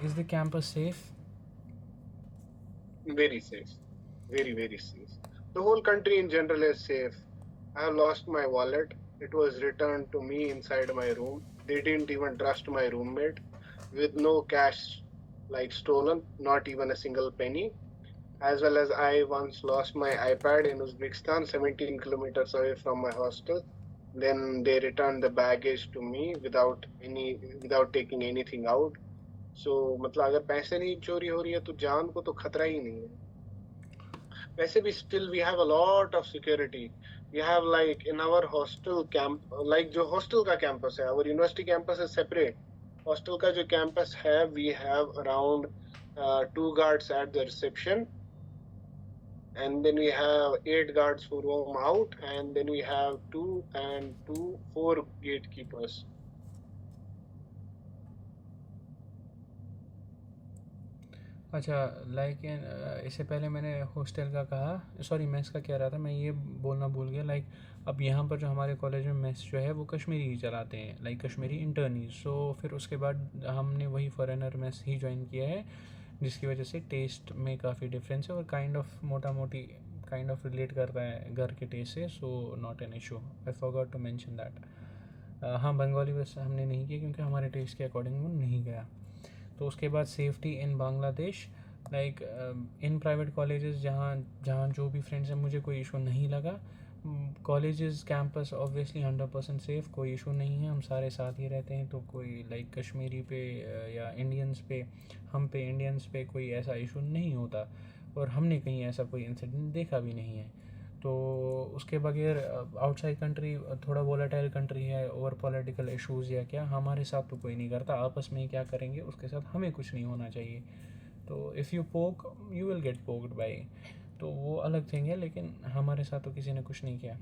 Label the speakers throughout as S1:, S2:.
S1: is the campus safe?
S2: Very safe. Very, very safe. The whole country in general is safe. I have lost my wallet. It was returned to me inside my room. They didn't even trust my roommate with no cash like stolen, not even a single penny. As well as I once lost my iPad in Uzbekistan, 17 kilometers away from my hostel. Then they returned the baggage to me without taking anything out. So मतलब अगर पैसे नहीं चोरी हो रही है तो जान को तो खतरा ही नहीं है. वैसे भी still we have a lot of security. We have like in our hostel camp, like जो hostel का campus है, our university campus is separate. Hostel का जो campus है, we have around 2 guards at the reception, and then we have 8 guards who roam out, and then we have 4 gatekeepers.
S1: अच्छा, like इससे पहले मैंने हॉस्टल का कहा, सॉरी मेस का कह रहा था, मैं ये बोलना भूल गया. लाइक अब यहाँ पर जो हमारे कॉलेज में मेस जो है वो कश्मीरी ही चलाते हैं, लाइक कश्मीरी इंटर्नी. सो फिर उसके बाद हमने वही फॉरेनर मेस ही ज्वाइन किया है, जिसकी वजह से टेस्ट में काफ़ी डिफरेंस है और काइंड ऑफ मोटा मोटी काइंड ऑफ रिलेट करता है घर के टेस्ट से. So not an issue. I forgot to mention that. हाँ, बंगाली बस हमने नहीं किया क्योंकि हमारे टेस्ट के अकॉर्डिंग वो नहीं गया. तो उसके बाद safety in Bangladesh, like in private colleges जहाँ जहाँ जो भी फ्रेंड्स हैं, मुझे कोई इशू नहीं लगा. कॉलेजेस कैंपस ऑब्वियसली 100% सेफ़, कोई इशू नहीं है, हम सारे साथ ही रहते हैं. तो कोई लाइक कश्मीरी पे या इंडियंस पे, हम पे इंडियंस पे कोई ऐसा इशू नहीं होता और हमने कहीं ऐसा कोई इंसिडेंट देखा भी नहीं है. तो उसके बगैर आउटसाइड कंट्री थोड़ा वोलेटाइल कंट्री है, और पॉलिटिकल इश्यूज़ या क्या हमारे साथ तो कोई नहीं करता. आपस में ही क्या करेंगे उसके साथ हमें कुछ नहीं होना चाहिए. तो इफ़ यू पोक you will get poked by, तो वो अलग थिंग है. लेकिन हमारे साथ तो किसी ने कुछ नहीं किया.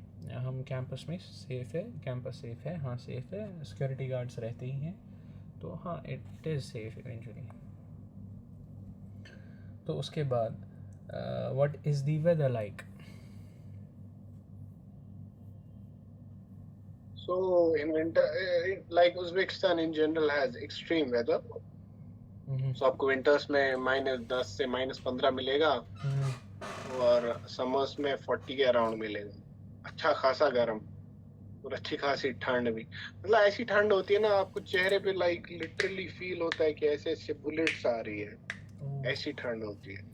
S1: हम कैंपस में सेफ़ है, कैंपस सेफ़ है, हाँ सेफ़ है, सिक्योरिटी गार्ड्स रहते ही हैं. तो हाँ, इट इज़ सेफ़ इवेंचुअली. तो उसके बाद what is the weather like?
S2: So in winter, like Uzbekistan in general has extreme weather. So आपको विंटर्स में -10 से -15 मिलेगा, और समर्स में 40 के अराउंड मिलेगा. अच्छा खासा गर्म और अच्छी खासी ठंड भी. मतलब ऐसी ठंड होती है ना, आपको चेहरे पे लाइक लिटरली फील होता है कि ऐसे ऐसे बुलेट्स आ रही है. ऐसी ठंड होती है.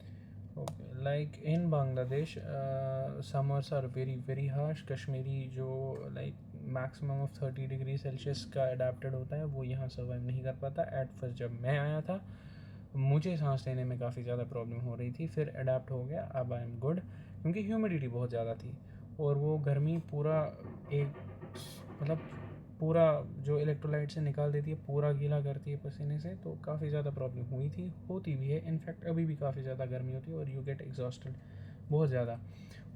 S1: Okay, like in Bangladesh, summers are very very harsh. Kashmiri जो like maximum of 30 degree Celsius का अडेप्टेड होता है वो यहाँ सर्वाइव नहीं कर पाता. एट फर्स्ट जब मैं आया था मुझे सांस लेने में काफ़ी ज़्यादा प्रॉब्लम हो रही थी, फिर अडेप्ट हो गया, अब आई एम गुड. क्योंकि ह्यूमिडिटी बहुत ज़्यादा थी और वो गर्मी पूरा एक मतलब पूरा जो इलेक्ट्रोलाइट से निकाल देती है, पूरा गीला करती है पसीने से. तो काफ़ी ज़्यादा प्रॉब्लम हुई थी, होती भी है. इनफैक्ट अभी भी काफ़ी ज़्यादा गर्मी होती है और यू गेट एग्जॉस्टेड बहुत ज़्यादा.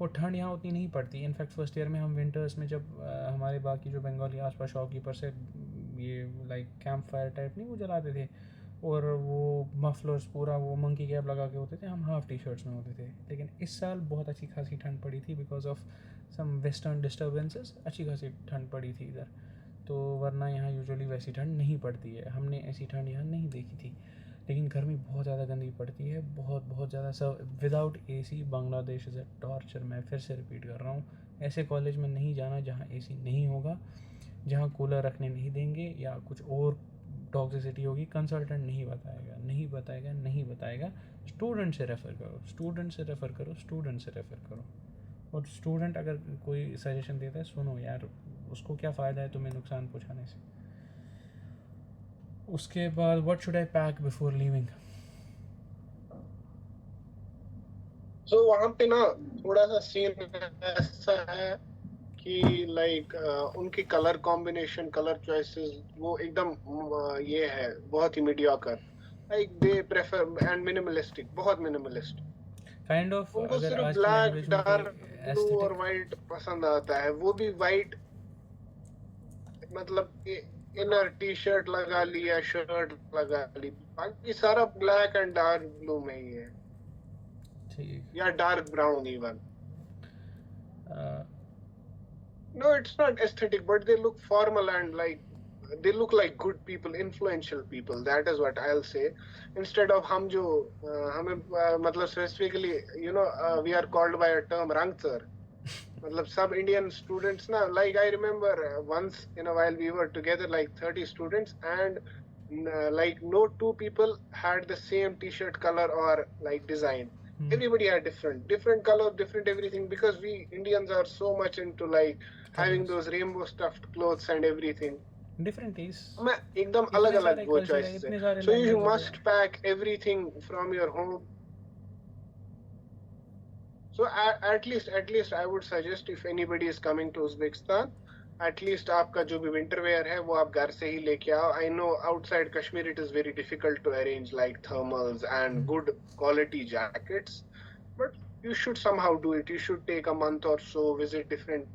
S1: और ठंड यहाँ उतनी नहीं पड़ती. इनफैक्ट फर्स्ट ईयर में हम विंटर्स में जब हमारे बाकी जो बंगाली आसपास शॉपकीपर से ये लाइक कैंप फायर टाइप नहीं वो जलाते थे, और वो मफलर्स पूरा वो मंकी कैप लगा के होते थे, हम हाफ टी शर्ट्स में होते थे. लेकिन इस साल बहुत अच्छी खासी ठंड पड़ी थी because of some western disturbances. अच्छी खासी ठंड पड़ी थी इधर. तो वरना यहाँ यूजुअली वैसी ठंड नहीं पड़ती है, हमने ऐसी ठंड यहाँ नहीं देखी थी. लेकिन गर्मी बहुत ज़्यादा गंदी पड़ती है, बहुत बहुत ज़्यादा. सब without AC Bangladesh is a torture. मैं फिर से रिपीट कर रहा हूँ, ऐसे कॉलेज में नहीं जाना जहाँ एसी नहीं होगा, जहाँ कूलर रखने नहीं देंगे या कुछ और टॉक्सिसिटी होगी. कंसल्टेंट नहीं बताएगा, नहीं बताएगा, नहीं बताएगा. स्टूडेंट से रेफ़र करो, स्टूडेंट से रेफ़र करो, स्टूडेंट से रेफ़र करो. और स्टूडेंट अगर कोई सजेशन देता है सुनो यार, उसको क्या फ़ायदा है तुम्हें नुकसान पहुँचाने से. उसके बाद what should I pack before leaving?
S2: So वहां पे ना थोड़ा सा सीन ऐसा है कि लाइक उनकी कलर कॉम्बिनेशन, कलर चॉइसेस वो एकदम ये है बहुत ही mediocre. Like they prefer and minimalistic, बहुत मिनिमलिस्ट.
S1: काइंड ऑफ
S2: उनको
S1: अगर
S2: सिर्फ
S1: आज की
S2: ब्लैक,
S1: लैंग्वेज में कोई
S2: डार्क ब्लू और
S1: एस्थेटिक.
S2: वाइट पसंद आता है, वो भी वाइट. मतलब इनर टी शर्ट लगा लिया, शर्ट लगा ली, बाकी सारा ब्लैक एंड डार्क ब्लू में ही है,
S1: ठीक.
S2: या dark brown even. No, it's not aesthetic, but they look formal and like they look like good people, influential people. That is what I'll say. Instead of हम जो हमें मतलब specifically, you know, we are called by a term rangchar. मतलब सब Indian students ना, like I remember once in a while we were together like 30 students, and like no two people had the same t-shirt color or like design. Everybody had different color, different everything, because we Indians are so much into like having
S1: Colors,
S2: those rainbow stuffed clothes and everything.
S1: different tastes,
S2: मैं एकदम अलग
S1: इतने
S2: अलग
S1: सारे
S2: वो
S1: culture है,
S2: choices है.
S1: इतने सारे
S2: So you
S1: लैंग्वेज हो गए.
S2: must pack everything from your home. So at least I would suggest, if anybody is coming to Uzbekistan, at least आपका जो भी winter wear है वो आप घर से ही लेके आओ. I know outside Kashmir it is very difficult to arrange like thermals and good quality jackets, but you should somehow do it. You should take a month or so, visit different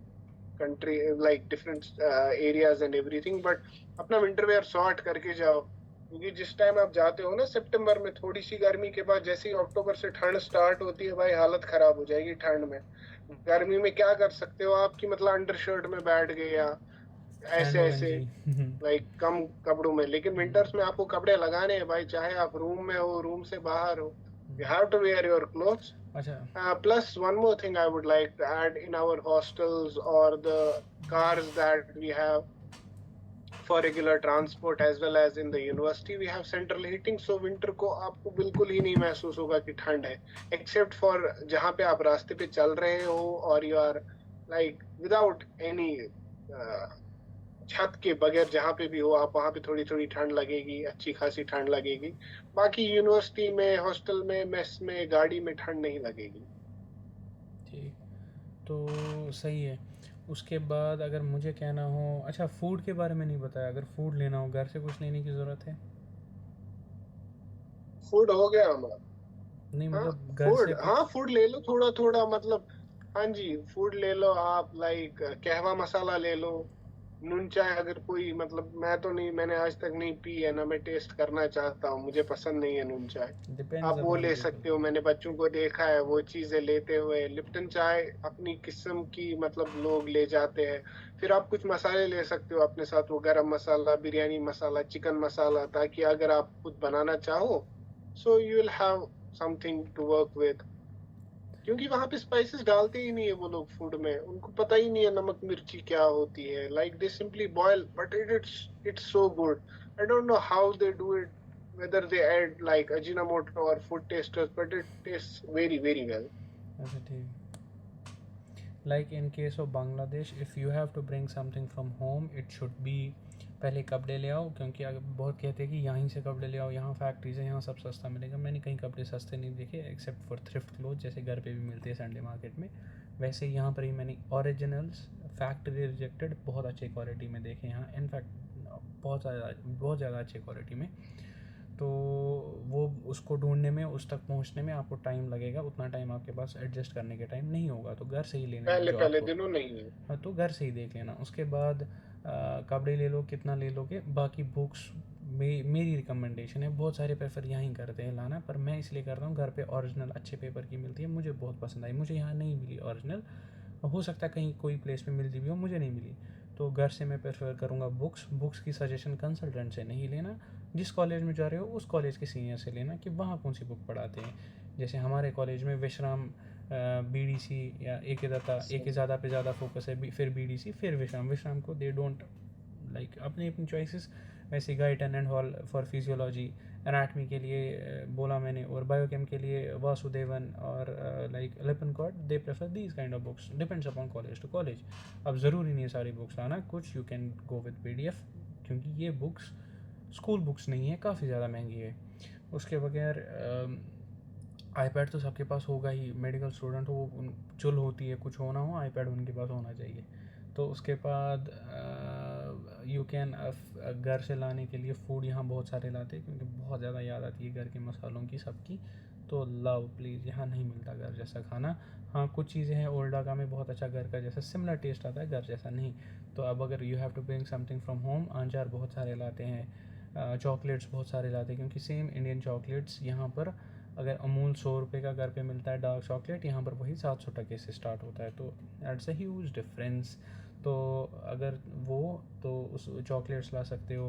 S2: country, like different areas and everything, but अपना winter wear sort करके जाओ. क्योंकि जिस time आप जाते हो ना सितंबर में, थोड़ी सी गर्मी के बाद जैसे ही अक्टूबर से ठंड स्टार्ट होती है, भाई हालत खराब हो जाएगी ठंड में. गर्मी में क्या कर सकते हो आपकी, मतलब अंडरशर्ट में बैठ गए या
S1: सैंडो
S2: ऐसे ऐसे
S1: गंजी.
S2: लाइक कम कपड़ों में. लेकिन विंटर्स में आपको कपड़े लगाने हैं भाई, चाहे आप रूम में हो, रूम से बाहर हो, you have to wear your clothes.
S1: अच्छा.
S2: Plus, one more thing I would like to add: in our hostels or the cars that we have for regular transport, as well as in the university, we have central heating. So winter को आपको बिल्कुल ही नहीं महसूस होगा कि ठंड है, except for जहाँ पे आप रास्ते पे चल रहे हो और you are like without any छत के बगैर जहाँ पे भी हो आप, वहाँ पे थोड़ी थोड़ी ठंड लगेगी, अच्छी खासी ठंड लगेगी. बाकी यूनिवर्सिटी में, हॉस्टल में, मेस में, गाड़ी में ठंड नहीं लगेगी.
S1: ठीक, तो सही है. उसके बाद अगर मुझे कहना हो, अच्छा फूड के बारे में नहीं बताया. अगर फूड लेना हो घर से कुछ लेने की ज़रूरत है?
S2: फूड हो गया हमारा.
S1: नहीं
S2: हाँ
S1: मतलब घर
S2: फूड,
S1: से
S2: हाँ
S1: कुछ.
S2: फूड ले लो थोड़ा थोड़ा, मतलब हाँ जी फूड ले लो आप. लाइक कहवा मसाला ले लो, नून चाय. अगर कोई, मतलब मैं तो नहीं, मैंने आज तक नहीं पी है ना, मैं टेस्ट करना चाहता हूँ, मुझे पसंद नहीं है नून चाय.
S1: डिपेंड्स
S2: आप वो
S1: अपॉन
S2: ले
S1: पीपल.
S2: सकते हो, मैंने बच्चों को देखा है वो चीजें लेते हुए. लिप्टन चाय अपनी किस्म की, मतलब लोग ले जाते हैं. फिर आप कुछ मसाले ले सकते हो अपने साथ, वो गरम मसाला, बिरयानी मसाला, चिकन मसाला, ताकि अगर आप खुद बनाना चाहो, so you will have something to work with. क्योंकि वहां पे स्पाइसेस डालते ही नहीं है वो लोग फूड में, उनको पता ही नहीं है नमक मिर्ची क्या होती है. Like they simply boil, but it's so good. I don't know how they do it, whether they add like Ajinomoto or food tasters, but it tastes very very well.
S1: अच्छा ठीक. Like in case of Bangladesh, if you have to bring something from home, it should be पहले कपड़े ले आओ. क्योंकि अगर बहुत कहते हैं कि यहीं से कपड़े ले आओ, यहाँ फैक्ट्रीज है, यहाँ सब सस्ता मिलेगा. मैंने कहीं कपड़े सस्ते नहीं देखे एक्सेप्ट फॉर थ्रिफ्ट क्लोथ, जैसे घर पे भी मिलते हैं संडे मार्केट में. वैसे ही यहाँ पर ही मैंने ओरिजिनल्स, फैक्ट्री रिजेक्टेड, बहुत अच्छी क्वालिटी में देखे यहाँ. इनफैक्ट बहुत ज़्यादा अच्छी क्वालिटी में. तो वो उसको ढूंढने में, उस तक पहुंचने में आपको टाइम लगेगा. उतना टाइम आपके पास एडजस्ट करने के टाइम नहीं होगा, तो घर से ही लेना
S2: पहले
S1: जो
S2: पहले
S1: आपको.
S2: दिनों नहीं है.
S1: हाँ, तो घर से ही देख लेना. उसके बाद कपड़े ले लो, कितना ले लोगे. बाकी बुक्स मेरी रिकमेंडेशन है, बहुत सारे प्रेफर यहाँ करते हैं लाना, पर मैं इसलिए करता हूँ घर पे ओरिजिनल अच्छे पेपर की मिलती है. मुझे बहुत पसंद आई. मुझे यहाँ नहीं मिली ओरिजिनल, हो सकता है कहीं कोई प्लेस पे मिलती भी हो, मुझे नहीं मिली. तो घर से मैं प्रेफर करूँगा बुक्स की सजेशन कंसल्टेंट से नहीं लेना. जिस कॉलेज में जा रहे हो उस कॉलेज के सीनियर से लेना कि वहाँ कौन सी बुक पढ़ाते हैं. जैसे हमारे कॉलेज में विश्राम, बीडीसी या एक ही ज़्यादा पे ज़्यादा फोकस है, फिर बीडीसी, फिर विश्राम को दे डोंट लाइक अपनी चॉइसेस. वैसे Guyton and hall for physiology, anatomy के लिए बोला मैंने, और बायोकेम के लिए वासुदेवन और like Lippincott, they prefer these kind of books. Depends upon college to college. अब ज़रूरी नहीं है सारी बुक्स लाना, कुछ you can go with PDF, क्योंकि ये बुक्स स्कूल बुक्स नहीं है, काफ़ी ज़्यादा महंगी है. उसके बगैर आईपैड तो सबके पास होगा ही. मेडिकल स्टूडेंट हो, चुल होती है, कुछ होना हो आईपैड उनके पास होना चाहिए. तो उसके बाद यू कैन घर से लाने के लिए फ़ूड यहाँ बहुत सारे लाते हैं, क्योंकि बहुत ज़्यादा याद आती है घर के मसालों की सबकी. तो लव प्लीज़, यहाँ नहीं मिलता घर जैसा खाना. हाँ कुछ चीज़ें हैं ओल्ड ढाका में बहुत अच्छा घर का जैसा सिमिलर टेस्ट आता है, घर जैसा नहीं. तो अब अगर you have to bring something from home, आंचार बहुत सारे लाते हैं, चॉकलेट्स बहुत सारे लाते हैं, क्योंकि सेम इंडियन चॉकलेट्स यहाँ पर, अगर अमूल 100 रुपये का घर पे मिलता है डार्क चॉकलेट, यहाँ पर वही 700 टके से स्टार्ट होता है. तो दैट्स अ ह्यूज डिफरेंस. तो अगर वो तो उस चॉकलेट्स ला सकते हो।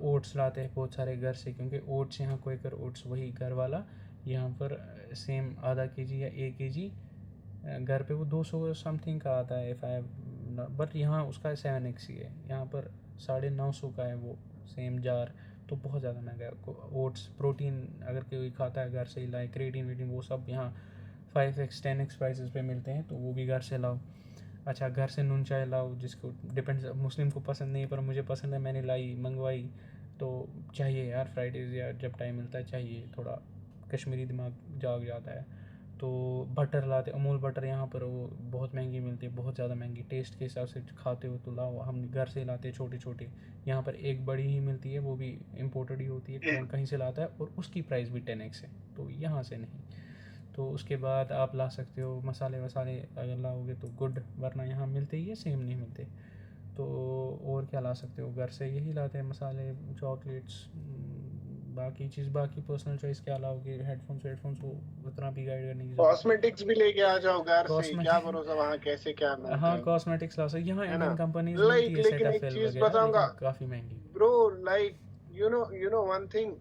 S1: ओट्स लाते हैं बहुत सारे घर से, क्योंकि ओट्स यहाँ क्वेकर ओट्स वही घर वाला यहाँ पर सेम आधा केजी या 1 केजी घर पे वो 200 समथिंग का आता है इफ़ आई, बट यहाँ उसका 7x ही है, यहाँ पर 950 का है वो सेम जार। तो बहुत ज़्यादा महंगा है। ओट्स प्रोटीन अगर कोई खाता है घर से ही लाए, क्रेटीन वेटीन वो सब यहाँ 5x 10x प्राइसेस पे मिलते हैं, तो वो भी घर से लाओ। अच्छा, घर से नून चाय लाओ, जिसको डिपेंड्स, मुस्लिम को पसंद नहीं पर मुझे पसंद है, मैंने लाई मंगवाई। तो चाहिए यार फ्राइडेज़ या जब टाइम मिलता है चाहिए, थोड़ा कश्मीरी दिमाग जाग जाता है। तो बटर लाते, अमूल बटर यहाँ पर वो बहुत महंगी मिलती है, बहुत ज़्यादा महंगी। टेस्ट के हिसाब से खाते हो तो लाओ, हम घर से लाते हैं छोटे छोटे। यहाँ पर एक बड़ी ही मिलती है, वो भी इम्पोर्टेड ही होती है, कौन कहीं से लाता है, और उसकी प्राइस भी 10x है, तो यहाँ से नहीं। तो उसके बाद आप ला सकते हो मसाले वसाले अगर लाओगे तो गुड, वरना यहाँ मिलते ही है, सेम नहीं मिलते। तो और क्या ला सकते हो, घर से यही लाते हैं मसाले, चॉकलेट्स, बाकी चीज़ बाकी पर्सनल चॉइस क्या लाओगे, हेडफोन्स वो उतना भी गाइड करने की
S2: कॉस्मेटिक्स भी लेके आ जाओ घर से, क्या
S1: कॉस्मेटिक,
S2: भरोसा वहाँ कैसे क्या मिलता
S1: हाँ
S2: है
S1: कॉस्मेटिक्स ला सकते यहाँ,
S2: है ना।
S1: इंडियन कंपनीज मिलती है
S2: लेकिन एक
S1: सेटाफिल
S2: चीज
S1: वगैरह,
S2: बताऊंगा
S1: लेकिन काफ़ी महंगी।
S2: Bro, like you know one thing,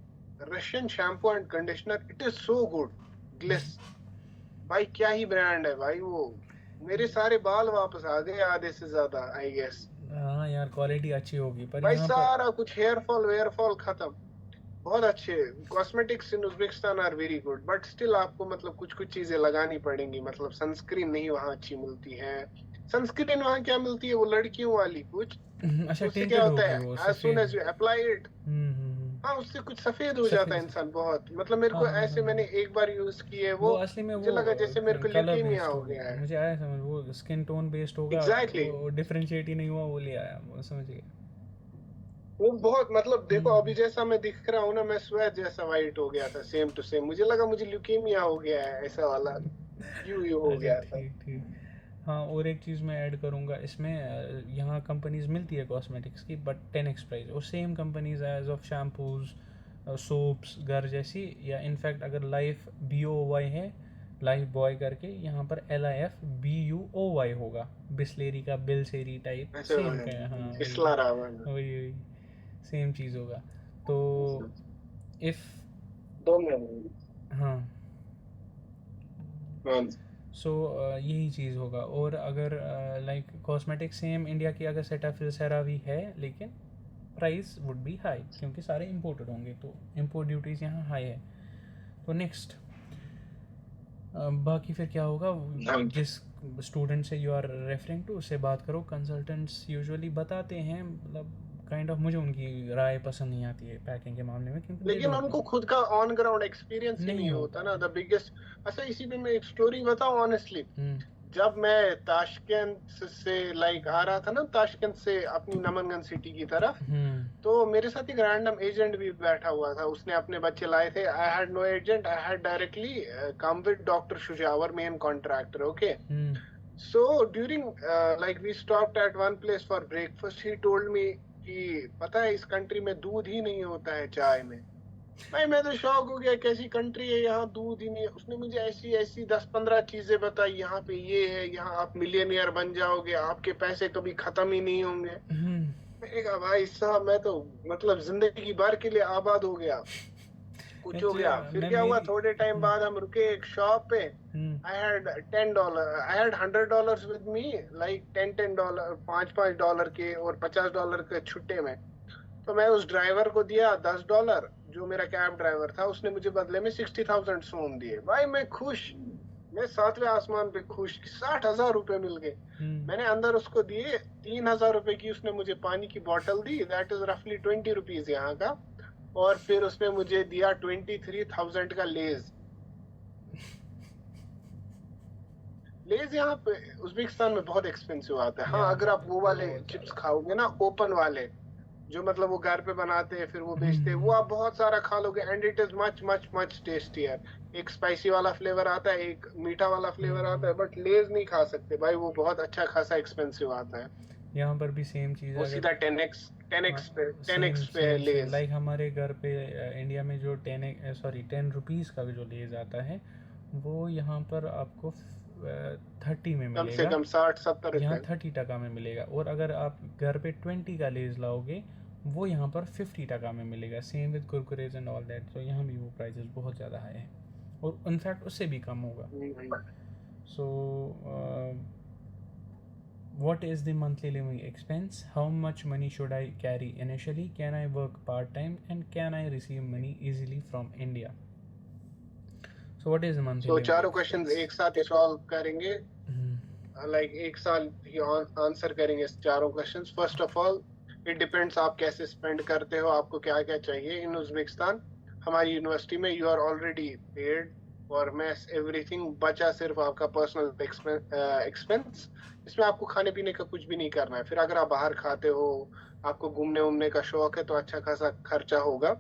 S2: Russian shampoo and conditioner, it is so good. Gliss भाई क्या ही ब्रांड है भाई वो, मेरे सारे बाल वापस आ गए आधे से ज्यादा आई गेस।
S1: हाँ यार क्वालिटी अच्छी होगी, पर
S2: भाई
S1: यहाँ पर
S2: सारा कुछ हेयर फॉल वेयर फॉल खत्म, बहुत अच्छे। Cosmetics in Uzbekistan are very good, but still आपको मतलब कुछ कुछ चीजें लगानी पड़ेंगी, मतलब सनस्क्रीन नहीं वहाँ अच्छी मिलती है। सनस्क्रीन वहाँ क्या मिलती है, वो लड़कियों वाली कुछ,
S1: अच्छा
S2: उससे क्या
S1: टिंटेड
S2: होता
S1: होगी
S2: है,
S1: वो
S2: एज सून
S1: सफ़ेद।
S2: एज यू अप्लाई इट, हाँ उससे कुछ सफेद हो जाता है
S1: सफ़ेद,
S2: इंसान बहुत, मतलब मेरे
S1: हाँ
S2: को
S1: हाँ
S2: ऐसे,
S1: हाँ।
S2: मैंने एक बार यूज किए
S1: वो
S2: वो,
S1: असली में
S2: मुझे
S1: वो
S2: लगा जैसे मेरे को
S1: कलर
S2: ल्यूकेमिया
S1: बेस्ड
S2: हो
S1: होगा,
S2: गया है।
S1: मुझे आया समझ, वो स्किन टोन बेस्ड होगा,
S2: एग्जैक्टली
S1: वो डिफरेंशिएट ही नहीं हुआ, वो ले आया, वो समझ गया।
S2: वो बहुत, मतलब देखो अभी
S1: हम्म,
S2: जैसा मैं दिख रहा हूँ ना, मैं श्वेत जैसा वाइट हो गया था सेम टू सेम, मुझे लगा मुझे ल्यूकेमिया हो गया है ऐसा वाला, यू हो
S1: अच्छा
S2: गया था।
S1: ठीक ठीक। हाँ और एक चीज़ मैं ऐड करूँगा इसमें, यहाँ कंपनीज मिलती है कॉस्मेटिक्स की, बट 10x प्राइस, और same companies as of shampoos soaps घर जैसी, या इनफैक्ट अगर लाइफ BOY है, लाइफ बॉय करके, यहाँ पर LIFBUOY होगा, बिस्लेरी का बिलसेरी टाइप
S2: ऐसे
S1: सेम का है, हाँ वही
S2: फिसला रहा मैं।
S1: वही वही सेम चीज़ होगा। तो इफ़,
S2: 2 मिनट।
S1: हाँ
S2: हाँ
S1: सो यही चीज़ होगा। और अगर लाइक कॉस्मेटिक सेम इंडिया की अगर सेटाफिल सेरावी है, लेकिन प्राइस वुड बी हाई, क्योंकि सारे इंपोर्टेड होंगे, तो इंपोर्ट ड्यूटीज़ यहाँ हाई है। तो नेक्स्ट बाकी फिर क्या होगा,
S2: हाँ।
S1: जिस स्टूडेंट से यू आर रेफरिंग टू उससे बात करो। कंसल्टेंट्स यूजुअली बताते हैं, मतलब काइंड ऑफ मुझे उनकी राय पसंद नहीं आती है पैकिंग के मामले में, क्योंकि दे
S2: लेकिन
S1: डोंट
S2: उनको
S1: नो,
S2: खुद का ऑन ग्राउंड एक्सपीरियंस ही
S1: नहीं
S2: नहीं होता
S1: होता
S2: ना,
S1: है।
S2: The biggest. अच्छा इसी पे मैं एक स्टोरी बताऊं ऑनेस्टली,
S1: हम्म
S2: जब मैं ताशकंद से लाइक आ रहा था ना, ताशकंद से अपनी नमनगंज सिटी की तरफ,
S1: हम्म
S2: तो मेरे साथ एक रैंडम एजेंट भी बैठा हुआ था, उसने अपने बच्चे लाए थे। I had no agent, I had directly come with doctor Shujawar, main contractor, okay.
S1: Hmm
S2: so during like we stopped at one place for breakfast, he told me कि पता है इस कंट्री में दूध ही नहीं होता है चाय में। भाई मैं तो शॉक हो गया, कैसी कंट्री है यहाँ दूध ही नहीं है। उसने मुझे ऐसी ऐसी 10-15 चीजें बताई, यहाँ पे ये है, यहाँ आप मिलियनियर बन जाओगे, आपके पैसे कभी खत्म ही नहीं होंगे।
S1: हम्म
S2: मैंने कहा भाई साहब मैं तो मतलब जिंदगी भर के लिए आबाद हो गया, कुछ हो गया। फिर
S1: मैं
S2: क्या हुआ,
S1: मेरी
S2: थोड़े टाइम बाद हम रुके एक शॉप पे।
S1: Hmm
S2: I had $100 with me, like $10 $5 के और $50 के छुट्टे में। तो मैं उस ड्राइवर को दिया $10, जो मेरा कैब ड्राइवर था, उसने मुझे बदले में 60,000 सोन दिए। भाई मैं खुश, मैं सातवें आसमान पे खुश, 60,000 रुपए मिल गए। मैंने अंदर उसको दिए 3,000 रुपए की, उसने मुझे पानी की बोतल दी, दैट इज रफली 20 रुपीज यहाँ का। और फिर उसने मुझे दिया 23,000 का लेज। लेज यहाँ पे उज्बेकिस्तान में बहुत एक्सपेंसिव आता है। हाँ अगर आप वो वाले चिप्स खाओगे ना, ओपन वाले, जो मतलब वो घर पे बनाते हैं फिर वो बेचते हैं, वो आप बहुत सारा खा लोगे, and it is much much much tastier. एक स्पाइसी वाला फ्लेवर आता है, एक मीठा वाला फ्लेवर आता है, बट लेज नहीं खा सकते भाई, वो बहुत अच्छा खासा एक्सपेंसिव आता है।
S1: यहाँ पर भी सेम चीज़
S2: वो
S1: है,
S2: सीधा
S1: अगर
S2: 10x पे है
S1: सेम सेम
S2: लेज।
S1: लाइक हमारे घर पे इंडिया में जो 10 रुपीज़ का जो लेज़ आता है, वो यहाँ पर आपको 30 में
S2: कम से
S1: मिलेगा,
S2: कम 60-70
S1: यहाँ
S2: रुपए।
S1: 30% में मिलेगा। और अगर आप घर पे 20 का लेज़ लाओगे वो यहाँ पर 50% में मिलेगा। Same with Kurkures and all that. तो यहाँ भी वो प्राइसेस बहुत ज़्यादा हाई है और इनफैक्ट उससे भी कम होगा। सो what is the monthly living expense? How much money should I carry initially? Can I work part time and can I receive money easily from India? So what is the monthly
S2: So
S1: living
S2: चारों questions
S1: expense?
S2: एक साथ ही solve करेंगे,
S1: Hmm.
S2: Like एक साल ही answer करेंगे इस चारों questions. First of all, it depends आप कैसे स्पेंड करते हो, आपको क्या क्या चाहिए। इन उज्बेकिस्तान हमारी यूनिवर्सिटी में you are already paid for mess everything, बचा सिर्फ आपका पर्सनल एक्सपेंस। इसमें आपको खाने पीने का कुछ भी नहीं करना है। फिर अगर आप बाहर खाते हो, आपको घूमने उमने का शौक है, तो अच्छा खासा खर्चा होगा।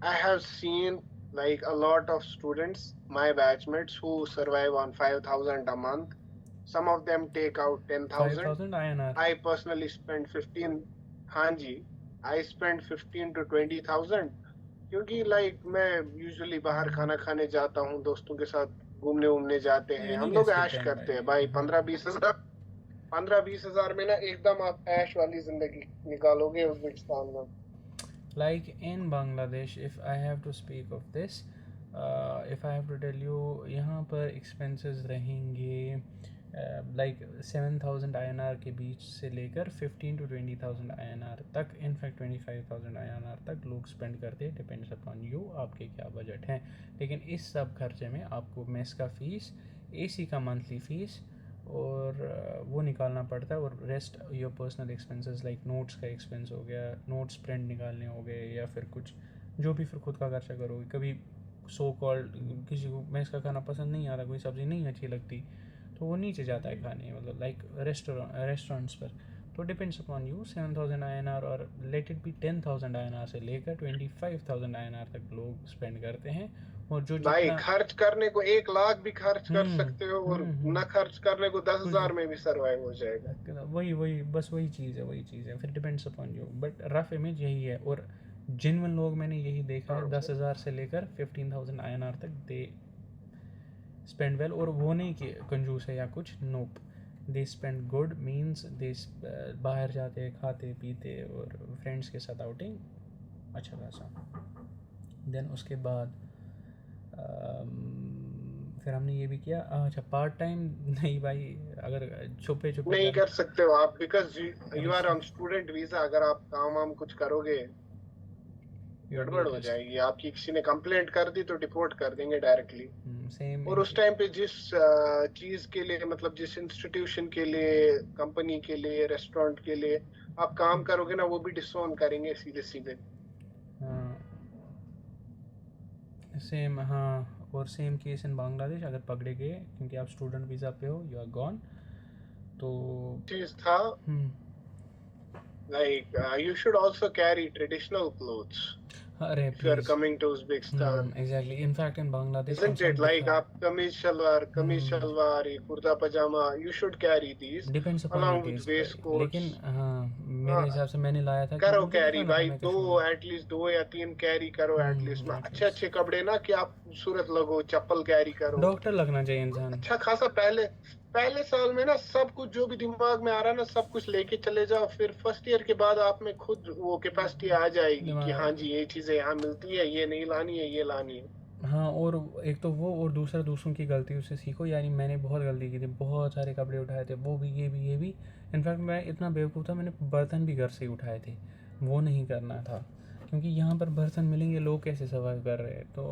S2: I have seen like a lot of students, my batchmates, who survive on 5,000 a month. Some of them take out 10,000.
S1: 5,000 INR.
S2: I personally spend 15. हाँ जी, I spend 15 to 20,000, क्योंकि like मैं usually बाहर खाना खाने जाता हूँ, दोस्तों के साथ घूमने उमने जाते हैं,
S1: You
S2: हम
S1: need a
S2: लोग ऐश
S1: stipend
S2: करते हैं
S1: भाई।
S2: भाई। 15-20 हजार में ना एकदम आप ऐश वाली जिंदगी निकालोगे उज्बेकिस्तान में।
S1: Like in Bangladesh, if I have to speak of this, if I have to tell you, यहाँ पर expenses रहेंगे like 7,000 INR के बीच से लेकर 15 to 20,000 INR तक, इनफैक्ट 25,000 INR तक लोग स्पेंड करते हैं। डिपेंड्स अपॉन यू, आपके क्या बजट हैं। लेकिन इस सब खर्चे में आपको मेस का फ़ीस, AC का मंथली फ़ीस और वो निकालना पड़ता है, और rest your personal expenses like notes का एक्सपेंस हो गया, नोट्स प्रिंट निकालने हो गए, या फिर कुछ जो भी फिर खुद का खर्चा करोगे। कभी सो कॉल्ड किसी को मेस का खाना पसंद नहीं आता, कोई सब्ज़ी नहीं अच्छी लगती, तो वो नीचे जाता है खाने, मतलब लाइक रेस्टोरेंट्स पर। तो डिपेंड्स अपॉन यू। 7,000 INR और लेट इट बी 10,000 INR से लेकर 25,000 INR तक लोग स्पेंड करते हैं। और जो
S2: भाई
S1: जितना
S2: खर्च करने को 1 लाख भी खर्च कर सकते हो, और न खर्च करने को 10,000 में भी सर्वाइव हो जाएगा।
S1: वही बस वही चीज़ है। फिर depends upon you, but rough image यही है। और जिनवन लोग मैंने यही देखा है 10,000 से लेकर 15,000 INR तक दे स्पेंड वेल। और वो नहीं कि कंजूस है या कुछ, nope, they spend good, means they बाहर जाते खाते पीते और फ्रेंड्स के साथ आउटिंग अच्छा खासा। देन उसके बाद फिर हमने ये भी किया। अच्छा, पार्ट टाइम नहीं भाई, अगर छुपे
S2: नहीं कर सकते हो आप, because you are on student visa. अगर आप काम वाम कुछ करोगे गड़बड़ हो जाएगी, आपकी किसी ने कंप्लेंट कर दी तो डिपोर्ट कर देंगे डायरेक्टली।
S1: सेम।
S2: और उस टाइम पे जिस चीज के लिए, मतलब जिस इंस्टीट्यूशन के लिए, कंपनी के लिए, रेस्टोरेंट के लिए आप काम करोगे ना, वो भी डिसोन करेंगे सीधे सीधे।
S1: सेम, हाँ। और सेम केस इन बांग्लादेश, अगर पकड़े गए क्योंकि आप स्टूडेंट वीज़ा पे हो, यू आर गॉन। तो
S2: चीज था like you should also carry traditional clothes
S1: अरे
S2: if you are coming to Uzbekistan.
S1: Exactly. In fact, in Bangladesh,
S2: Isn't it like आप kameez shalwar, kurta pyjama, you should carry these
S1: depends upon
S2: along
S1: your
S2: with
S1: taste.
S2: waistcoats.
S1: लेकिन हाँ, मेरे हिसाब से मैंने लाया था
S2: करो
S1: मुझे
S2: कैरी
S1: दिखाना था,
S2: भाई,
S1: मैं
S2: 2
S1: कश्मीर
S2: एटलीस्ट 2 या 3 कैरी करो एटलीस्ट।
S1: at
S2: अच्छे
S1: least।
S2: अच्छे कपड़े ना कि आप खूबसूरत लगो, चप्पल कैरी करो,
S1: डॉक्टर लगना चाहिए इंसान।
S2: अच्छा खासा। पहले साल में ना सब कुछ जो भी दिमाग में आ रहा है ना, सब कुछ लेके चले जाओ। फिर फर्स्ट ईयर के बाद आप में खुद वो कैपेसिटी आ जाएगी कि हाँ जी ये चीजें यहाँ मिलती है, ये नहीं लानी है, ये लानी है।
S1: हाँ, और एक तो वो, और दूसरा दूसरों की गलतियों से सीखो। यानी मैंने बहुत गलती की थी, बहुत सारे कपड़े उठाए थे, वो भी ये भी। इनफैक्ट मैं इतना बेवकूफ़ था, मैंने बर्तन भी घर से ही उठाए थे। वो नहीं करना था, क्योंकि यहाँ पर बर्तन मिलेंगे, लोग कैसे सर्वाइव कर रहे हैं। तो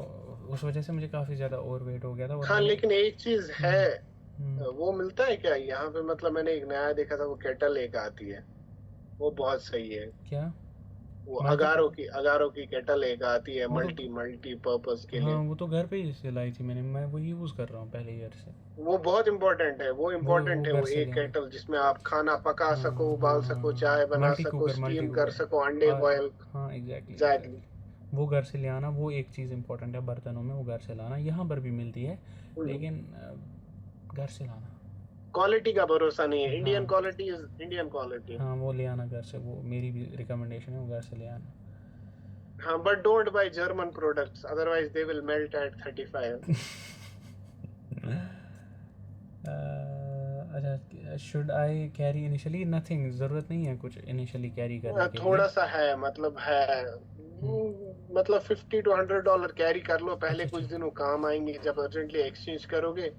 S1: उस वजह से मुझे काफ़ी ज़्यादा ओवर वेट हो गया था। और
S2: हाँ, लेकिन एक चीज है,
S1: हम्म,
S2: वो मिलता है क्या यहाँ पे? मतलब मैंने एक नया देखा था, वो केटल एक आती है, वो बहुत सही है।
S1: क्या?
S2: वो
S1: मल्टी
S2: अगारो की केटल एक आती है,
S1: वो तो
S2: मल्टी पर्पस के
S1: हाँ,
S2: लिए।
S1: वो तो घर पे ही से लाई थी मैंने, मैं वही यूज़ कर रहा हूँ पहले ईयर से।
S2: वो बहुत इम्पोर्टेंट है, वो इम्पोर्टेंट है।
S1: घर
S2: वो
S1: से
S2: एक
S1: लिया
S2: केटल जिसमें आप खाना पका सको, उबाल सको, चाय बना
S1: मल्टी
S2: सको,
S1: कुकर
S2: स्टीम कर सको, अंडे बॉयल।
S1: हाँ, एग्जैक्टली।
S2: एग्जैक्टली।
S1: वो घर से ले आना, वो एक चीज़ इंपॉर्टेंट है बर्तनों में, वो घर से लाना। यहाँ पर भी मिलती है, लेकिन घर से लाना।
S2: क्वालिटी का भरोसा नहीं है, इंडियन
S1: हाँ।
S2: Quality is Indian quality.
S1: हाँ, वो ले आना घर से, वो मेरी भी रिकमेंडेशन है, वो घर से ले आना।
S2: हाँ, but don't by German products, otherwise they will melt eight 35।
S1: अच्छा, should I carry initially? Nothing, ज़रूरत नहीं है कुछ इनिशियली कैरी करने के लिए।
S2: थोड़ा सा है, मतलब है,
S1: हम्म,
S2: मतलब $50 to $100 कैरी कर लो, पहले
S1: अच्छा
S2: कुछ
S1: अच्छा।
S2: दिन वो काम आएंगे जब अर्जेंटली एक्सचेंज करोगे,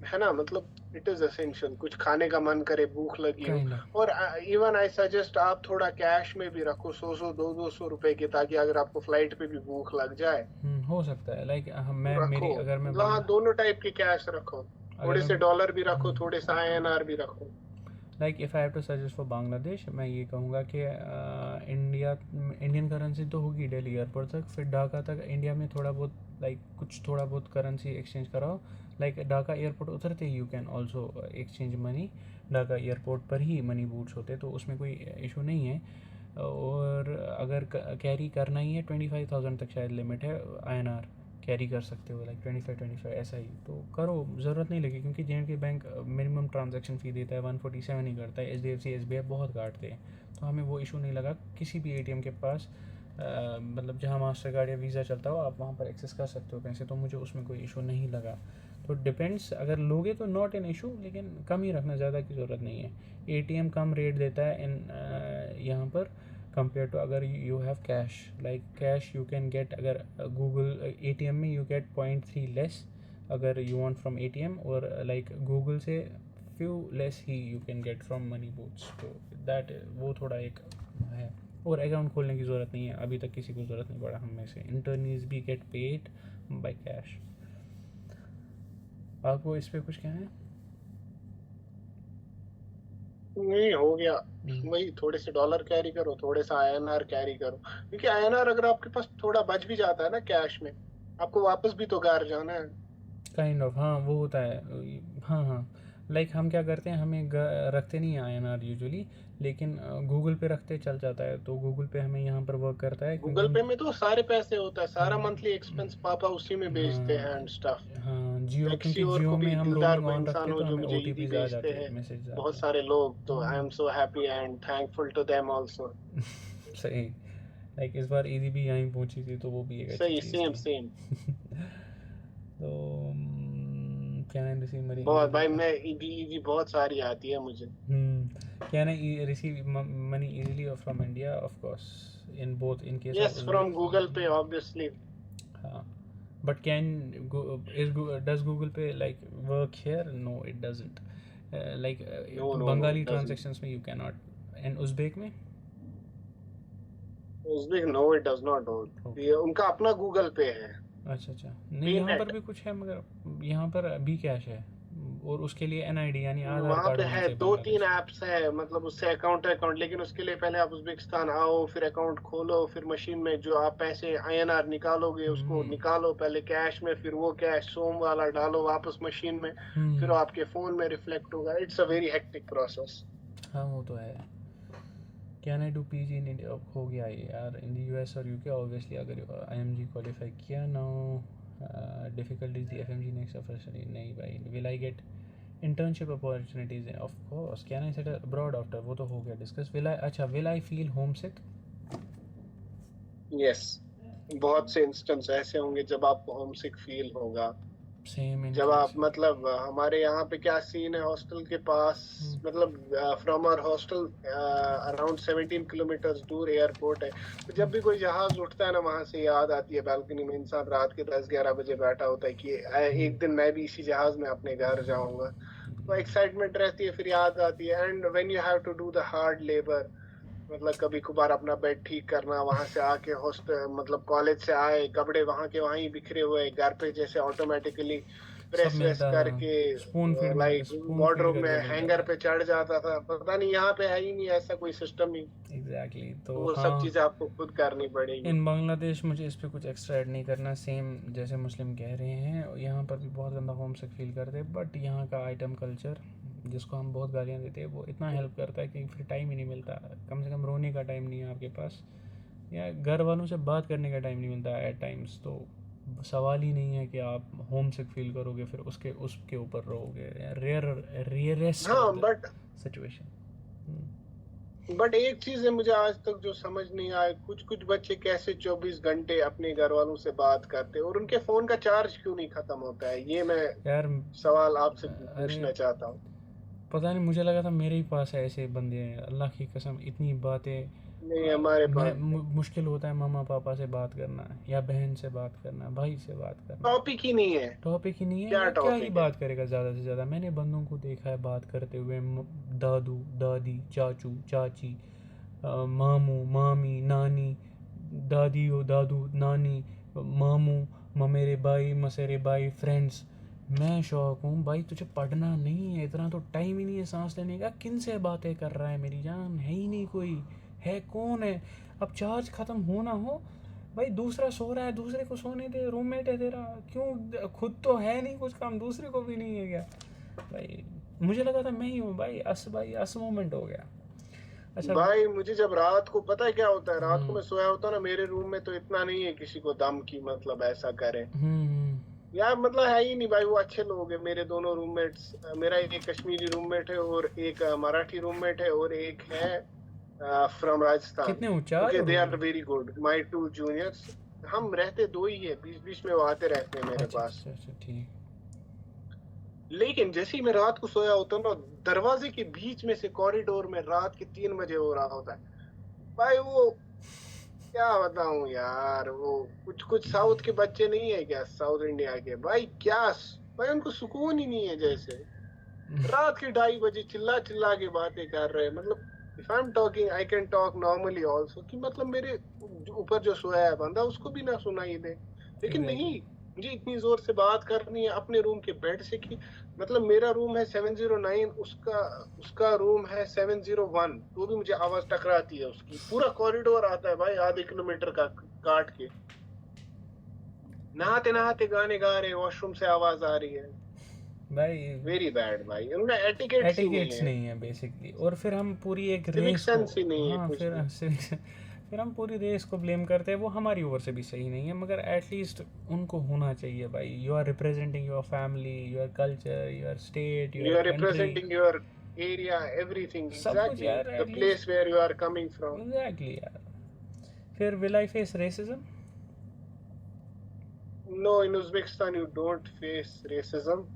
S2: है ना, मतलब इट इज एसेंशियल, कुछ खाने का मन करे, भूख लगी हो।
S1: Kind of.
S2: और इवन आई सजेस्ट आप थोड़ा कैश में भी रखो, 100 100 200 रुपए के, ताकि अगर आपको फ्लाइट पे भी भूख लग जाए
S1: हो सकता है, लाइक
S2: तो
S1: मैं
S2: रखो।
S1: मेरी अगर मैं
S2: मतलब हाँ, दोनों टाइप के कैश रखो,
S1: अगर
S2: थोड़े
S1: मैं
S2: से डॉलर भी रखो, थोड़े से INR भी रखो।
S1: Like if I have to suggest for Bangladesh, मैं ये कहूँगा कि इंडिया इंडियन करेंसी तो होगी दिल्ली एयरपोर्ट तक, फिर ढाका तक इंडिया में थोड़ा बहुत, लाइक कुछ थोड़ा बहुत करेंसी एक्सचेंज कराओ। लाइक ढाका एयरपोर्ट उतरते ही you can also exchange money, Dhaka airport पर ही मनी बूट्स होते, तो उसमें कोई इशू नहीं है। और अगर कैरी करना ही है 25,000 तक शायद लिमिट है INR, कैरी कर सकते हो, लाइक 25 ऐसा ही तो करो, ज़रूरत नहीं लगी, क्योंकि JNK बैंक मिनिमम ट्रांजैक्शन फ़ी देता है 147 ही करता है, HDFC SBI बहुत काटते हैं, तो हमें वो इशू नहीं लगा। किसी भी ATM के पास मतलब जहाँ मास्टर कार्ड या वीज़ा चलता हो, आप वहाँ पर एक्सेस कर सकते हो पैसे, तो मुझे उसमें कोई इशू नहीं लगा। तो डिपेंड्स, अगर लोगे तो नॉट एन इशू, लेकिन कम ही रखना, ज़्यादा की ज़रूरत नहीं है। ATM कम रेट देता है इन यहाँ पर compared to अगर you have cash, like cash you can get, अगर Google ATM में you get 0.3 less अगर you want from ATM, और like Google से few less he you can get from money boots, तो that वो थोड़ा एक है। और अकाउंट खोलने की ज़रूरत नहीं है, अभी तक किसी को ज़रूरत नहीं पड़ा हम में से, इंटर्नीज भी गेट पेड बाय कैश। आपको इस पर कुछ कहना है?
S2: नहीं, हो गया।
S1: हम्म,
S2: वही, थोड़े से डॉलर कैरी करो, थोड़े से INR कैरी करो, क्योंकि INR अगर आपके पास थोड़ा बच भी जाता है ना कैश में, आपको वापस भी तो घर जाना है।
S1: काइंड ऑफ, हाँ वो होता है। हाँ हाँ, लाइक हम क्या करते हैं, हमें रखते नहीं हैं INR यूजुअली, लेकिन गूगल पे रखते चल जाता है, तो गूगल पे हमें यहाँ पर वर्क करता है, क्योंकि
S2: गूगल
S1: हम
S2: पे में तो सारे पैसे होता है, सारा मंथली एक्सपेंस
S1: हाँ
S2: पापा उसी में भेजते हैं एंड स्टफ।
S1: हाँ हाँ, जियो,
S2: किसी
S1: क्योंकि
S2: और
S1: जियो
S2: को
S1: में
S2: भी,
S1: हम
S2: दिलदार
S1: रोमिंग
S2: को
S1: ऑन रखते
S2: इंसान
S1: हैं, तो
S2: हो जो
S1: हमें
S2: मुझे
S1: ओ टी
S2: ईदी
S1: पीज़ आ
S2: भेजते
S1: जाती है,
S2: हैं,
S1: मैसेज आते
S2: बहुत
S1: हैं।
S2: सारे लोग, तो I am so happy and thankful to them also.
S1: सही, लाइक इस बार ईदी भी यहीं पहुंची थी, तो वो भी एक अच्छी
S2: सही,
S1: चीज़
S2: सेम
S1: थी।
S2: सेम।
S1: तो क्या है, रिसीव मनी
S2: बहुत
S1: इजीली
S2: भाई,
S1: का?
S2: मैं ईदी ईदी बहुत सारी आती है मुझे।
S1: क्या ना, receive money easily from India, of course, in both, in case of
S2: yes, from
S1: Uzbek.
S2: Google पे ऑब्वियसली।
S1: हाँ, but can does Google Pay like work here? No, it doesn't. Like
S2: no no no,
S1: Bengali
S2: it doesn't.
S1: transactions में you cannot, and Uzbek में?
S2: उसमें no, it does not. ये
S1: Okay.
S2: उनका अपना Google पे है,
S1: अच्छा अच्छा, नहीं
S2: पे
S1: यहाँ पर
S2: नेट।
S1: भी कुछ है, मगर यहाँ पर भी कैश है, और उसके लिए NID यानी आधार
S2: वहां
S1: कार्ड
S2: पे
S1: होना
S2: है
S1: चाहिए
S2: 2 3
S1: बांग्लादेश में।
S2: एप्स है, मतलब उससे अकाउंट, लेकिन उसके लिए पहले आप उज्बेकिस्तान आओ, फिर अकाउंट खोलो, फिर मशीन में जो आप पैसे INR निकालोगे उसको
S1: हम्म
S2: निकालो पहले कैश में, फिर वो कैश सोम वाला डालो वापस मशीन में, फिर
S1: हम्म,
S2: आपके फोन में रिफ्लेक्ट होगा। It's a very hectic process.
S1: हाँ वो तो है। Can I do PG in India? अब हो गया ये यार, इन दी US और UK ऑब्वियसली, अगर IMG क्वालिफाई किया ना, डिफिकल्टीज दी FMG नेक्स्ट ऑफर, नहीं भाई। Will I get internship opportunities? Of course. Can I settle abroad after? वो तो हो गया डिस्कस। विल आई, अच्छा, will I feel home sick?
S2: Yes, बहुत से इंस्टेंस ऐसे होंगे जब आपको होमसिक फील होगा।
S1: सेम इन
S2: जब आप,
S1: केस।
S2: मतलब हमारे यहाँ पे क्या सीन है, हॉस्टल के पास, मतलब from our hostel around 17 kilometre दूर एयरपोर्ट है, तो जब भी कोई जहाज उठता है ना, वहां से याद आती है, बालकनी में इंसान रात के 10 11 बजे बैठा होता है कि एक दिन मैं भी इसी जहाज में अपने घर जाऊंगा, तो एक्साइटमेंट रहती है, फिर याद आती है। And when you have to do the hard labour, मतलब कभी कभार अपना बेड ठीक करना, वहां से आके हॉस्टल, मतलब कॉलेज से आए, कपड़े वहां के वहीं बिखरे हुए, घर पे जैसे ऑटोमेटिकली
S1: सब
S2: प्रेस वेस
S1: मिलता है,
S2: करके,
S1: स्पून फीड
S2: वार्डरोब में
S1: करके मिलता
S2: हैंगर
S1: था।
S2: पे चढ़ जाता था। पता नहीं, यहाँ पे है ही नहीं ऐसा कोई सिस्टम ही,
S1: एग्जैक्टली,
S2: तो
S1: तो
S2: वो सब
S1: हाँ,
S2: चीजें आपको खुद करनी पड़ेगी।
S1: इन बांग्लादेश मुझे इस पे कुछ एक्स्ट्रा ऐड नहीं करना, सेम जैसे मुस्लिम कह रहे हैं, यहाँ पर भी बहुत गंदा होम सिक फील करते हैं, बट यहाँ का आइटम कल्चर, जिसको हम बहुत गालियाँ देते हैं, वो इतना हेल्प करता है कि फिर टाइम ही नहीं मिलता, कम से कम रोने का टाइम नहीं है आपके पास, या घर वालों से बात करने का टाइम नहीं मिलता एट टाइम्स, तो सवाल ही नहीं है कि आप होम सिक फील करोगे फिर उसके ऊपर रहोगे। रेयरेस्ट ऑफ
S2: हाँ,
S1: द
S2: बट
S1: सिचुएशन।
S2: एक चीज है मुझे आज तक जो समझ नहीं आया, कुछ कुछ बच्चे कैसे 24 घंटे अपने घर वालों से बात करते हैं, और उनके फोन का चार्ज क्यों नहीं खत्म होता है, ये मैं
S1: यार,
S2: सवाल आपसे
S1: अरे
S2: पूछना चाहता हूँ।
S1: पता नहीं, मुझे लगा था मेरे ही पास ऐसे बंदे हैं, अल्लाह की कसम इतनी बातें।
S2: नहीं हमारे
S1: मैं
S2: पास
S1: मुश्किल होता है मम्मा पापा से बात करना, या बहन से बात करना, भाई से बात करना।
S2: टॉपिक ही नहीं है।
S1: टॉपिक ही नहीं है,
S2: क्या
S1: या क्या ही
S2: टॉपिक है?
S1: बात करेगा ज़्यादा से ज़्यादा। मैंने बंदों को देखा है बात करते हुए, दादू दादी, चाचू चाची, मामू मामी, नानी, दादी हो दादू, नानी, मामू, ममेरे भाई, मसेरे भाई, फ्रेंड्स। मैं शौक हूँ भाई, तुझे पढ़ना नहीं है, इतना तो टाइम ही नहीं है सांस लेने का। किन से बातें कर रहा है मेरी जान, है ही नहीं कोई, है कौन है। अब चार्ज ख़त्म होना हो भाई, दूसरा सो रहा है, दूसरे को सोने दे, रूममेट है तेरा, क्यों? खुद तो है नहीं कुछ काम, दूसरे को भी नहीं है क्या भाई? मुझे लगा था मैं ही हूँ भाई, भाई अस मोमेंट हो गया। अच्छा।
S2: भाई मुझे जब रात को पता है क्या होता है, रात को
S1: हम्म
S2: मैं सोया होता ना, मेरे रूम में तो इतना नहीं है किसी को दम की मतलब ऐसा करे
S1: हम्म
S2: यार, मतलब है ही नहीं भाई। वो अच्छे लोग हैं मेरे दोनों रूममेट्स। मेरा एक कश्मीरी रूममेट है और एक मराठी रूममेट है और एक है फ्रॉम राजस्थान।
S1: कितने हो, 4
S2: ओके,
S1: हो
S2: दे
S1: रूम
S2: आर
S1: में?
S2: Very good, my two juniors. हम रहते दो ही है, बीच बीच में वो आते रहते हैं मेरे
S1: अच्छा
S2: पास।
S1: अच्छा अच्छा, ठीक।
S2: लेकिन जैसे ही मैं रात को सोया होता हूँ ना, दरवाजे के बीच में से कॉरिडोर में रात के 3 बजे हो रहा होता है भाई। वो क्या बताऊं यार, वो कुछ कुछ साउथ के बच्चे नहीं है क्या, साउथ इंडिया के भाई, क्या भाई उनको सुकून ही नहीं है। जैसे रात के 2:30 बजे चिल्ला चिल्ला के बातें कर रहे हैं। मतलब if I am talking I can talk normally also, कि मतलब मेरे ऊपर जो सोया है बंदा उसको भी ना सुनाई दे। लेकिन
S1: एग्जैक्टली।
S2: नहीं, मुझे इतनी जोर से बात करनी है अपने रूम के बेड से कि मतलब मेरा रूम है 709, उसका उसका रूम है 701, तो भी मुझे आवाज टकराती है उसकी। पूरा कॉरिडोर आता है भाई, आधे किलोमीटर का काट के। नहाते नहाते गाने गा रहे हैं, वॉशरूम से आवाज आ रही है।
S1: भाई
S2: वेरी बैड भाई, उनमें एटिकेट्स ही नहीं
S1: एटिकेट्स
S2: है,
S1: नहीं है बेसिकली, और फिर हम पूरी एक
S2: सिविक
S1: रेस को,
S2: सेंस ही नहीं है
S1: हाँ
S2: कुछ भी।
S1: फिर हम पूरी रेस को ब्लेम करते हैं। वो हमारी ओर से भी सही नहीं है, मगर एटलीस्ट उनको होना चाहिए भाई। You are representing your family, your culture, your state,
S2: You
S1: your
S2: are
S1: country,
S2: representing your area, everything,
S1: सब कुछ
S2: exactly.
S1: यार
S2: The
S1: at least.
S2: place where you are coming from.
S1: Exactly यार। फिर will I face racism?
S2: No, in Uzbekistan you don't face racism.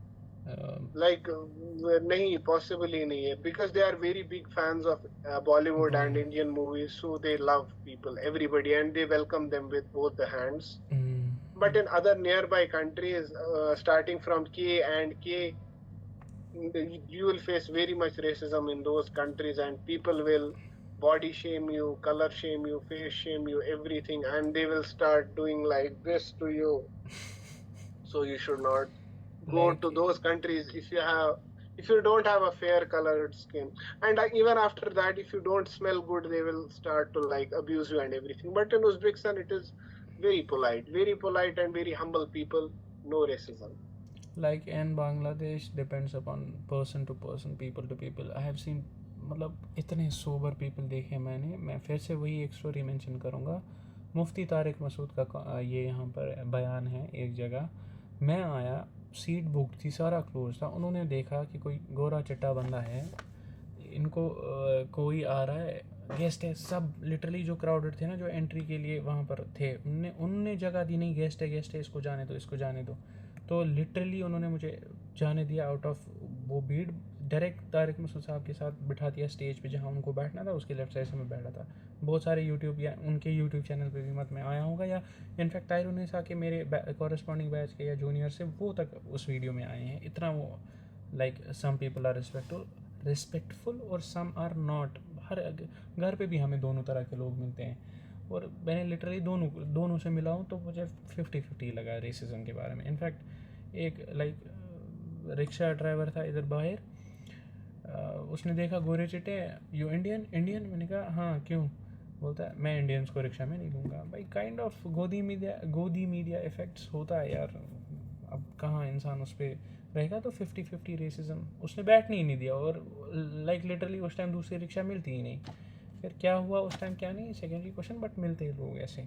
S2: Like, nahi, possibly nahi hai. Because they are very big fans of Bollywood and
S1: Bollywood.
S2: Indian movies, so they love people, everybody, and they welcome them with both the hands. But in other nearby countries, starting from K and K, you will face very much racism in those countries, and people will body shame you, color shame you, face shame you, everything, and they will start doing like this to you. So you should not go
S1: like
S2: to those countries if you don't have a fair colored skin. And even after that, if you don't smell good, they will start to like abuse you and everything. But in Uzbekistan, it is very polite and very humble people. No racism.
S1: like in Bangladesh depends upon person to person, people to people. I have seen, मतलब इतने sober people देखे मैंने। मैं फिर से वही एक story mention करूँगा। मुफ्ती तारिक मसूद का ये यहाँ पर बयान है एक जगह। मैं आया, सीट बुक थी, सारा क्लोज था। उन्होंने देखा कि कोई गोरा चिट्टा बंदा है, इनको कोई आ रहा है, गेस्ट है। सब लिटरली जो क्राउडेड थे ना, जो एंट्री के लिए वहाँ पर थे, उनने उनने जगह दी नहीं, गेस्ट है इसको जाने दो, इसको जाने दो। तो लिटरली उन्होंने मुझे जाने दिया आउट ऑफ वो भीड़। डायरेक्ट तारिक मसूद साहब के साथ बिठा दिया स्टेज पे, जहाँ उनको बैठना था उसके लेफ्ट साइड से मैं बैठा था। बहुत सारे यूट्यूब या उनके यूट्यूब चैनल पे भी मत में आया होगा, या इनफैक्ट तायरुनिसा के मेरे कॉरेस्पॉन्डिंग बैच के या जूनियर से वो तक उस वीडियो में आए हैं। इतना वो like some people are respectful और सम आर नॉट। हर घर पे भी हमें दोनों तरह के लोग मिलते हैं, और मैंने लिटरली दोनों से मिला हूँ, तो मुझे 50-50 लगा रेसिज्म के बारे में। इनफैक्ट एक लाइक रिक्शा ड्राइवर था इधर बाहर, उसने देखा गोरे चिट्टे, यू इंडियन इंडियन, मैंने कहा हाँ क्यों, बोलता है मैं इंडियंस को रिक्शा में नहीं लूँगा। भाई काइंड ऑफ गोदी मीडिया इफेक्ट्स होता है यार। अब कहाँ इंसान उस पर रहेगा। तो 50-50 रेसिज्म, उसने बैठने ही नहीं दिया, और लाइक लिटरली उस टाइम दूसरी रिक्शा मिलती ही नहीं। फिर क्या हुआ उस टाइम क्या नहीं, सेकेंडरी क्वेश्चन, बट मिलते हैं लोग ऐसे।